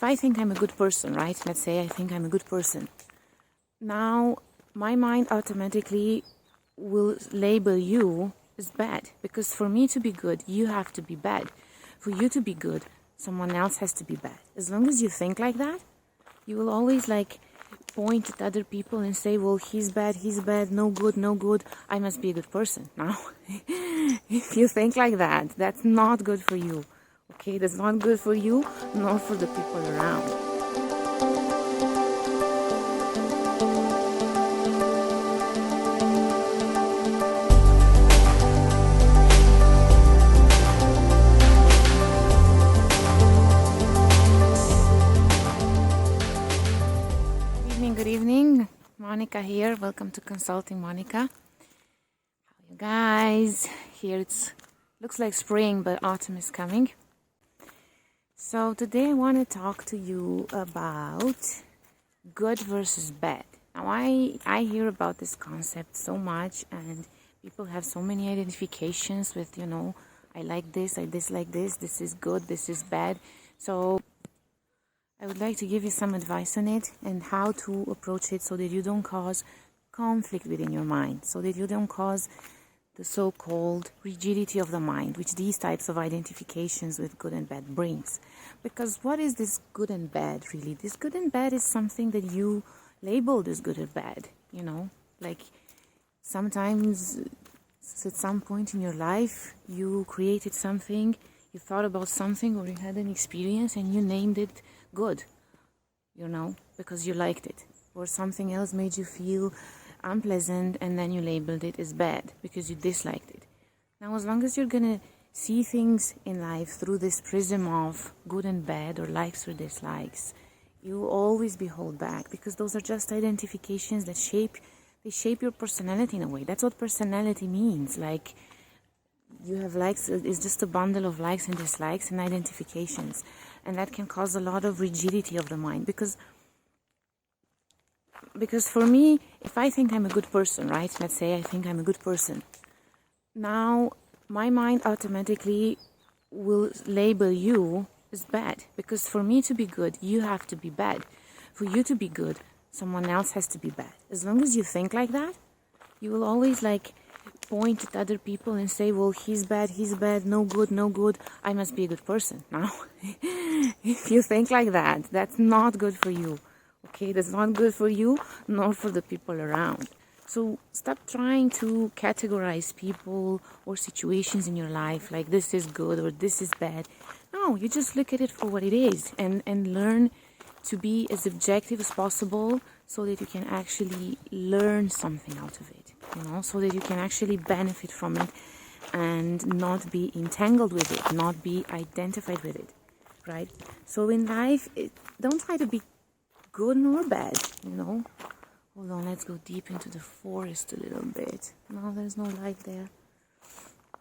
if I think I'm a good person, right? Let's say I think I'm a good person. Now, my mind automatically will label you as bad. Because for me to be good, you have to be bad. For you to be good, someone else has to be bad. As long as you think like that, you will always point at other people and say, well, he's bad, no good, no good, I must be a good person. Now, if you think like that, that's not good for you. Okay, that's not good for you, nor for the people around. Good evening, Monica here. Welcome to Consulting Monica. How are you guys? Here it looks like spring, but autumn is coming. So today I want to talk to you about good versus bad. Now I hear about this concept so much, and people have so many identifications with, I like this, I dislike this is good, this is bad. So I would like to give you some advice on it and how to approach it so that you don't cause conflict within your mind, so that you don't cause the so-called rigidity of the mind, which these types of identifications with good and bad brings. Because what is this good and bad really? This good and bad is something that you labeled as good or bad, like sometimes at some point in your life you created something, you thought about something, or you had an experience and you named it good, because you liked it, or something else made you feel unpleasant and then you labeled it as bad because you disliked it. Now, as long as you're gonna see things in life through this prism of good and bad, or likes or dislikes, you will always be held back, because those are just identifications that shape your personality in a way. That's what personality means. Like, you have likes, it's just a bundle of likes and dislikes and identifications, and that can cause a lot of rigidity of the mind, because for me, if I think I'm a good person, right, let's say I think I'm a good person, now my mind automatically will label you as bad, because for me to be good, you have to be bad. For you to be good, someone else has to be bad. As long as you think like that, you will always point at other people and say, well, he's bad, no good, I must be a good person. Now, if you think like that, that's not good for you. Okay, that's not good for you, nor for the people around. So stop trying to categorize people or situations in your life like this is good or this is bad. No, you just look at it for what it is, and learn to be as objective as possible, so that you can actually learn something out of it, so that you can actually benefit from it and not be entangled with it, not be identified with it, right? So in life, don't try to be good nor bad, Hold on, let's go deep into the forest a little bit. No, there's no light there.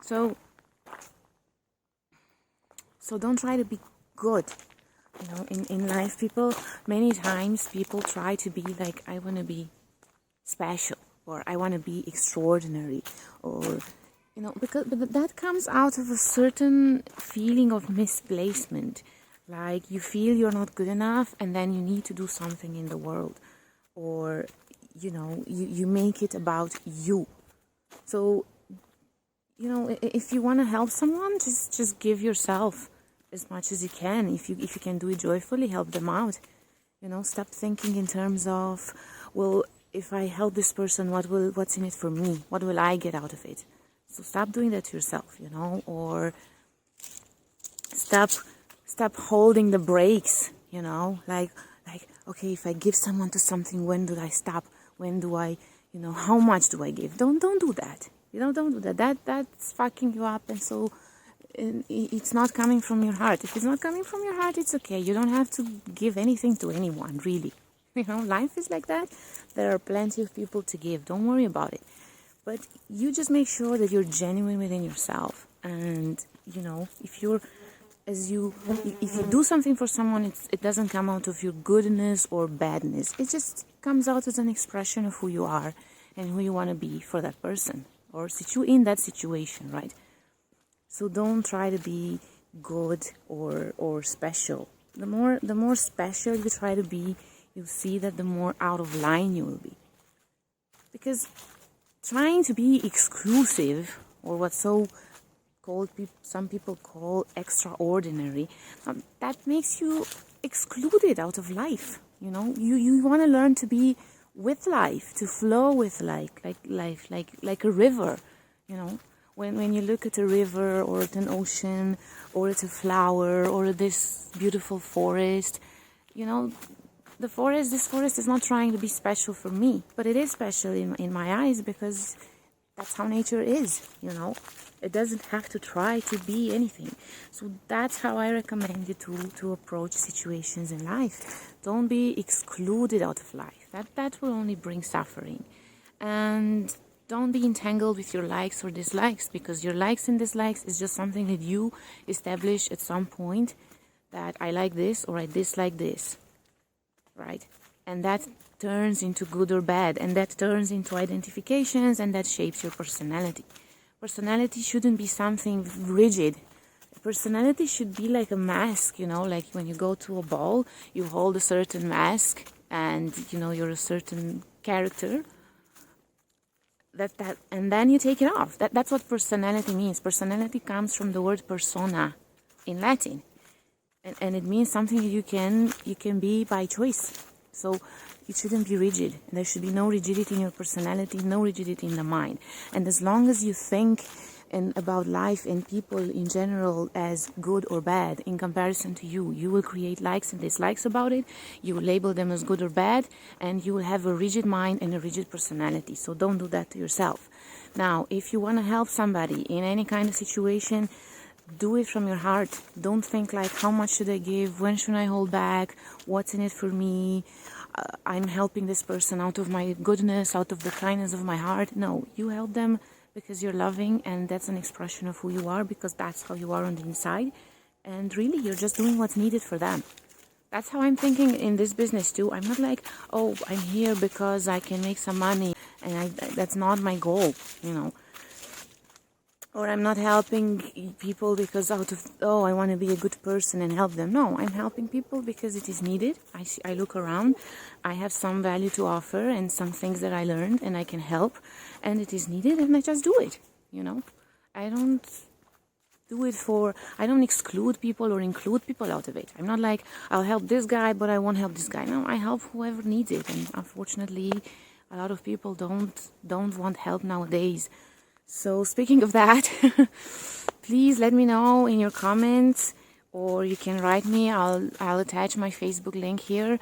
So don't try to be good. In life, many times people try to be like, I want to be special, or I want to be extraordinary, or, but that comes out of a certain feeling of misplacement. Like, you feel you're not good enough, and then you need to do something in the world, or, you make it about you. So, if you want to help someone, just give yourself as much as you can. If you can do it joyfully, help them out. Stop thinking in terms of, well, if I help this person, what's in it for me? What will I get out of it? So stop doing that to yourself, or stop holding the brakes, like, okay, if I give someone to something, when do I stop? When do I, how much do I give? Don't do that. Don't do that. That's fucking you up, and so it's not coming from your heart. If it's not coming from your heart, it's okay. You don't have to give anything to anyone, really. Life is like that. There are plenty of people to give. Don't worry about it. But you just make sure that you're genuine within yourself. And, if you do something for someone, it doesn't come out of your goodness or badness. It just comes out as an expression of who you are and who you want to be for that person, or in that situation, right? So don't try to be good or special. the more special you try to be, you'll see that the more out of line you will be. Because trying to be exclusive, or what some people call extraordinary, that makes you excluded out of life. You know, you want to learn to be with life, to flow with like a river. You know, when you look at a river or at an ocean or at a flower or at this beautiful forest, you know, this forest is not trying to be special for me, but it is special in my eyes, because that's how nature is, you know. It doesn't have to try to be anything. So that's how I recommend you to approach situations in life. Don't be excluded out of life. That will only bring suffering. And don't be entangled with your likes or dislikes, because your likes and dislikes is just something that you establish at some point, that I like this or I dislike this, right? And that turns into good or bad, and that turns into identifications, and that shapes your personality. Personality shouldn't be something rigid. Personality should be like a mask, you know, like when you go to a ball, you hold a certain mask and, you know, you're a certain character. And then you take it off. That's what personality means. Personality comes from the word persona in Latin. And it means something you can be by choice. So it shouldn't be rigid. There should be no rigidity in your personality, no rigidity in the mind. And as long as you think about life and people in general as good or bad in comparison to you, you will create likes and dislikes about it. You will label them as good or bad, and you will have a rigid mind and a rigid personality. So don't do that to yourself. Now, if you want to help somebody in any kind of situation, do it from your heart. Don't think like, how much should I give? When should I hold back? What's in it for me? I'm helping this person out of my goodness, out of the kindness of my heart. No, you help them because you're loving, and that's an expression of who you are, because that's how you are on the inside. And really, you're just doing what's needed for them. That's how I'm thinking in this business too. I'm not like, oh, I'm here because I can make some money, and that's not my goal, you know. Or I'm not helping people because I want to be a good person and help them. No, I'm helping people because it is needed. I look around, I have some value to offer and some things that I learned and I can help, and it is needed, and I just do it, you know. I don't exclude people or include people out of it. I'm not like, I'll help this guy, but I won't help this guy. No, I help whoever needs it, and unfortunately, a lot of people don't want help nowadays. So speaking of that, please let me know in your comments, or you can write me. I'll attach my Facebook link here.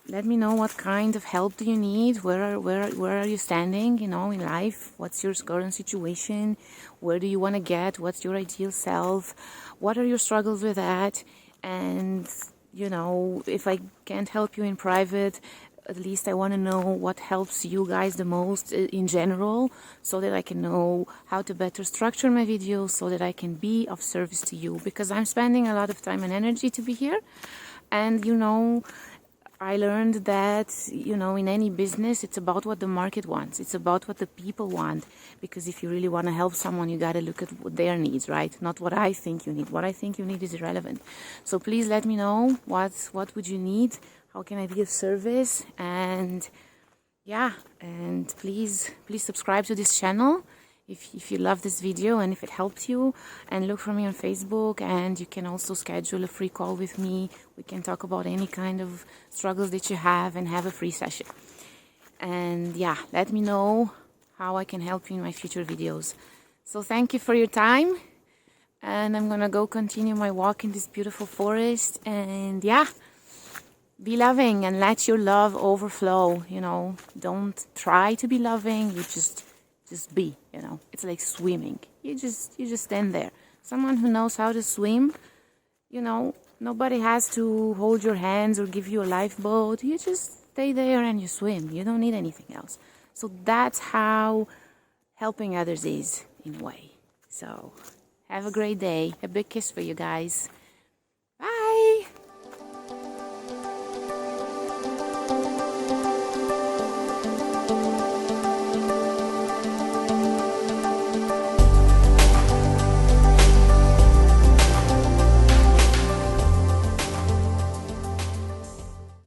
Let me know what kind of help do you need. Where are you standing, you know, in life? What's your current situation? Where do you want to get? What's your ideal self? What are your struggles with that? And, you know, if I can't help you in private, at least I want to know what helps you guys the most in general, so that I can know how to better structure my videos, so that I can be of service to you, because I'm spending a lot of time and energy to be here. And, you know, I learned that, you know, in any business, it's about what the market wants. It's about what the people want. Because if you really want to help someone, you got to look at what their needs, right? Not what I think you need. What I think you need is irrelevant. So please let me know what would you need. How can I be of service? And yeah, and please subscribe to this channel if you love this video and if it helped you, and look for me on Facebook. And you can also schedule a free call with me. We can talk about any kind of struggles that you have and have a free session. And yeah, let me know how I can help you in my future videos. So thank you for your time, and I'm gonna go continue my walk in this beautiful forest. And yeah, be loving and let your love overflow, you know. Don't try to be loving, you just be, you know. It's like swimming. You just stand there. Someone who knows how to swim, you know, nobody has to hold your hands or give you a lifeboat. You just stay there and you swim. You don't need anything else. So that's how helping others is, in a way. So have a great day. A big kiss for you guys.